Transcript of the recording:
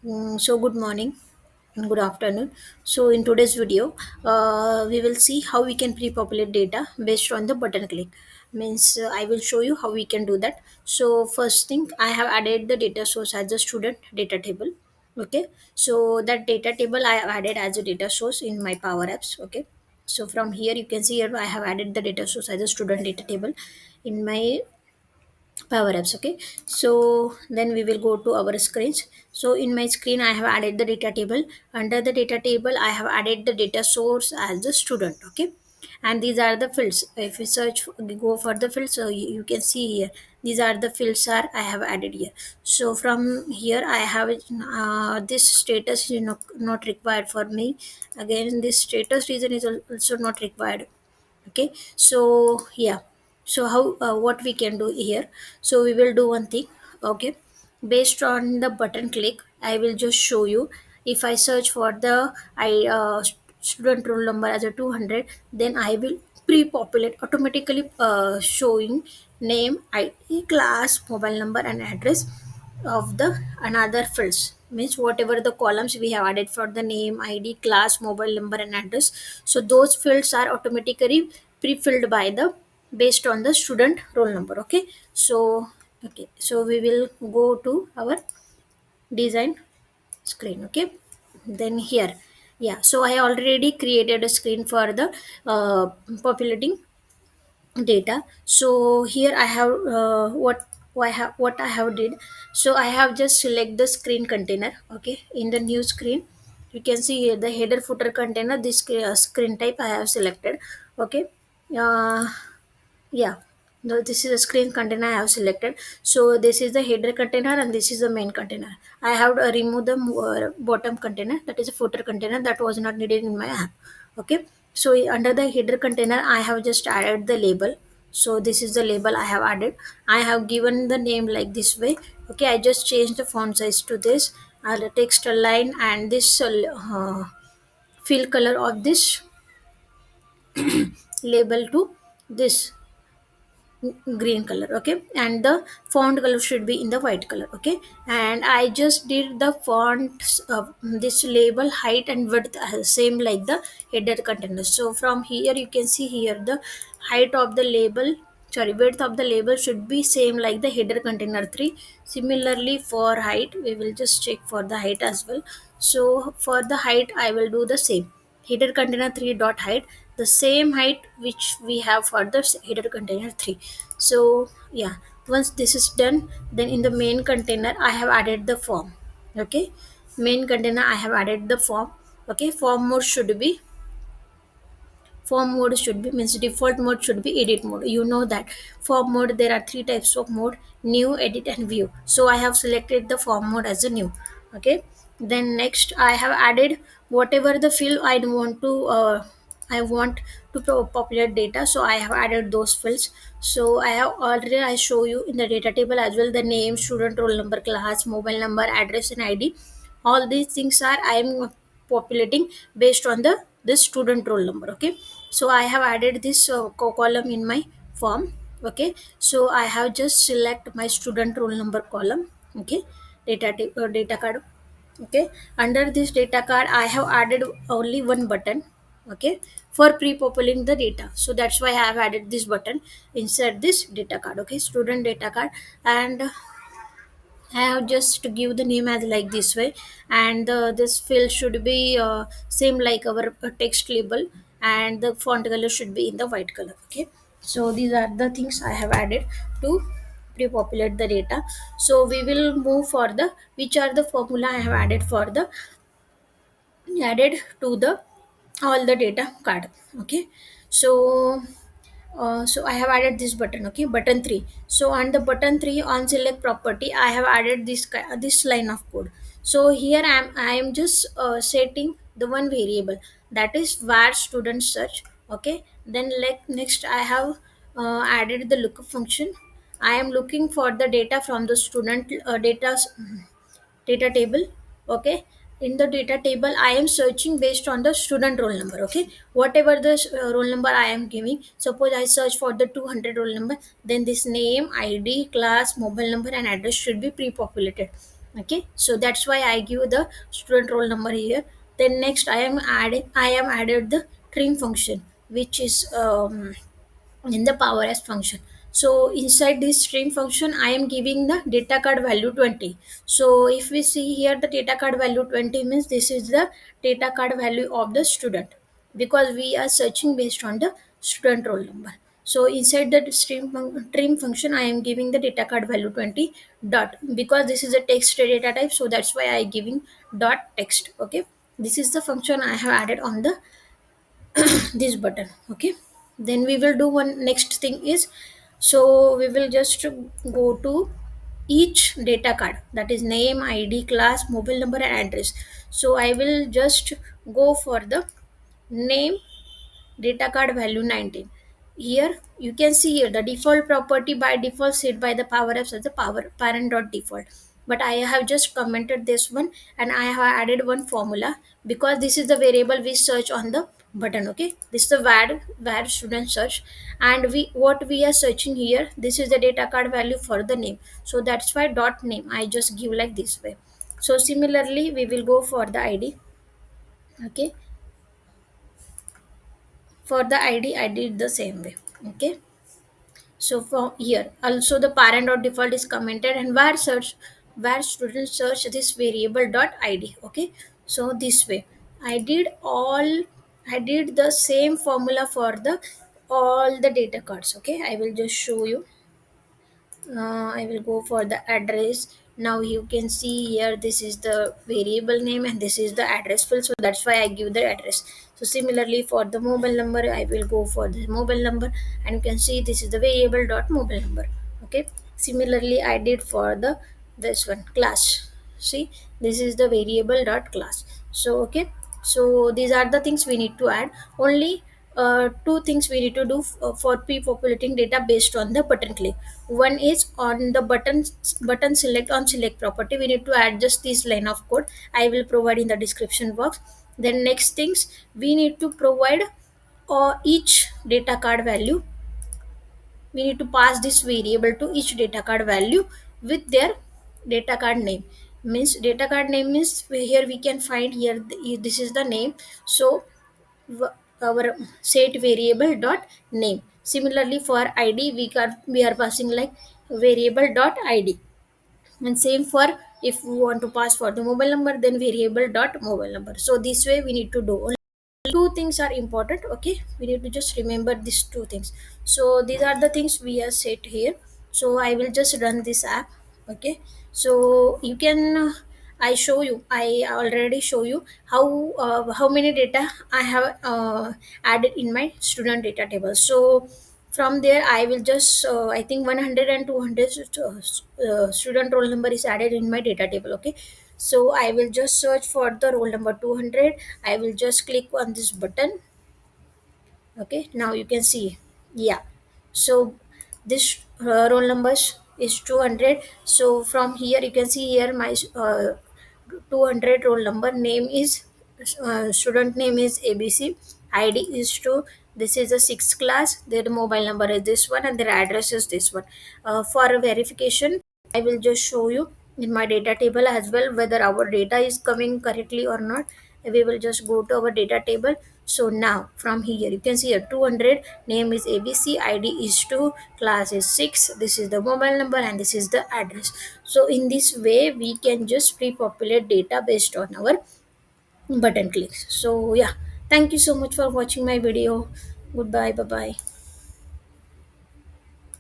So good morning and good afternoon. So in today's video, we will see how we can pre-populate data based on the button click. Means I will show you how we can do that. So first thing, I have added the data source as a student data table. Okay. So that data table I have added as a data source in my Power Apps. Okay. So from here you can see here I have added the data source as a student data table in my Power Apps. Okay, so then we will go to our screens. So in my screen I have added the data table. Under the data table I have added the data source as the student. Okay, and these are the fields. If we go for the fields, so you can see here these are the fields are I have added here. So from here I have this status is not required for me. Again, this status reason is also not required. Okay, so yeah, so how what we can do here. So we will do one thing. Okay, based on the button click I will just show you. If I search for the student roll number as a 200, then I will pre-populate automatically, showing name, id, class, mobile number and address of the another fields. Means whatever the columns we have added for the name, id, class, mobile number and address, so those fields are automatically pre-filled by the based on the student roll number. Okay, so okay, so we will go to our design screen. Okay, then here, yeah, so I already created a screen for the populating data. So here I have what I have did. So I have just select the screen container. Okay, in the new screen you can see here the header footer container, this screen type I have selected. Okay, uh, yeah, no, this is a screen container I have selected. So this is the header container and this is the main container. I have removed the bottom container, that is a footer container that was not needed in my app. Okay, so under the header container I have just added the label. So this is the label I have added. I have given the name like this way. Okay, I just changed the font size to this, the text align and this fill color of this label to this green color. Okay, and the font color should be in the white color. Okay, and I just did the font this label height and width same like the header container. So from here you can see here the height of the label, sorry, width of the label should be same like the header container 3. Similarly for height we will just check for the height as well. So for the height I will do the same, header container 3 dot height, the same height which we have for the header container 3. So yeah, once this is done, then in the main container I have added the form. Okay, main container I have added the form. Okay, form mode should be means default mode should be edit mode. You know that form mode there are three types of mode: new, edit and view. So I have selected the form mode as a new. Okay, then next I have added whatever the field I want to populate data. So I have added those fields. So I show you in the data table as well the name, student roll number, class, mobile number, address and id. All these things are I am populating based on the this student roll number. Okay, so I have added this column in my form. Okay, so I have just select my student roll number column. Okay, data card. Okay, under this data card I have added only one button. Okay, for pre-populating the data, so that's why I have added this button inside this data card. Okay, student data card, and I have just to give the name as like this way, and this field should be same like our text label, and the font color should be in the white color. Okay, so these are the things I have added to pre-populate the data. So we will move for the which are the formula I have added for the added to the all the data card. Okay, so so I have added this button. Okay, button 3. So on the button 3 on select property I have added this line of code. So here I am just setting the one variable, that is var student search. Okay, then like next I have added the lookup function. I am looking for the data from the student data table. Okay, in the data table I am searching based on the student roll number. Okay, whatever the roll number I am giving, suppose I search for the 200 roll number, then this name, id, class, mobile number and address should be pre-populated. Okay, so that's why I give the student roll number here. Then next I am added the trim function, which is in the power as function. So inside this string function I am giving the data card value 20. So if we see here, the data card value 20 means this is the data card value of the student, because we are searching based on the student roll number. So inside the trim function I am giving the data card value 20 dot, because this is a text data type, so that's why I giving dot text. Okay, this is the function I have added on the this button. Okay, then we will do one next thing is, so we will just go to each data card, that is name, id, class, mobile number and address. So I will just go for the name data card value 19. Here you can see here the default property by default set by the power apps as the power parent dot default, but I have just commented this one, and I have added one formula, because this is the variable we search on the button. Okay, this is the var student search, and we what we are searching here, this is the data card value for the name, so that's why dot name I just give like this way. So similarly we will go for the id. Okay, for the id I did the same way. Okay, so for here also the parent dot default is commented, and where student search this variable dot id. Okay, so this way I did all, I did the same formula for the all the data cards. Okay, I will just show you. I will go for the address. Now you can see here, this is the variable name and this is the address field, so that's why I give the address. So similarly for the mobile number I will go for the mobile number, and you can see this is the variable dot mobile number. Okay, similarly I did for the this one class. See, this is the variable dot class. So okay, so these are the things we need to add. Only two things we need to do for pre-populating data based on the button click. One is on the button select on select property, we need to add just this line of code, I will provide in the description box. Then next things, we need to provide each data card value, we need to pass this variable to each data card value with their data card name. Means data card name means here we can find here this is the name. So our set variable dot name. Similarly for id we are passing like variable dot id, and same for if we want to pass for the mobile number, then variable dot mobile number. So this way we need to do. Two things are important. Okay, we need to just remember these two things. So these are the things we have set here. So I will just run this app. Okay, so you can I show you, I already show you how many data I have added in my student data table. So from there I will just I think 100 and 200 student roll number is added in my data table. Okay, so I will just search for the roll number 200. I will just click on this button. Okay, now you can see, yeah, so this roll numbers is 200. So from here you can see here my 200 roll number, name is student name is abc, id is 2, this is the sixth class, their mobile number is this one, and their address is this one. For verification I will just show you in my data table as well whether our data is coming correctly or not. We will just go to our data table. So now from here you can see a 200, name is abc, id is 2, class is 6, this is the mobile number and this is the address. So in this way we can just pre-populate data based on our button clicks. So yeah, thank you so much for watching my video. Goodbye, bye bye.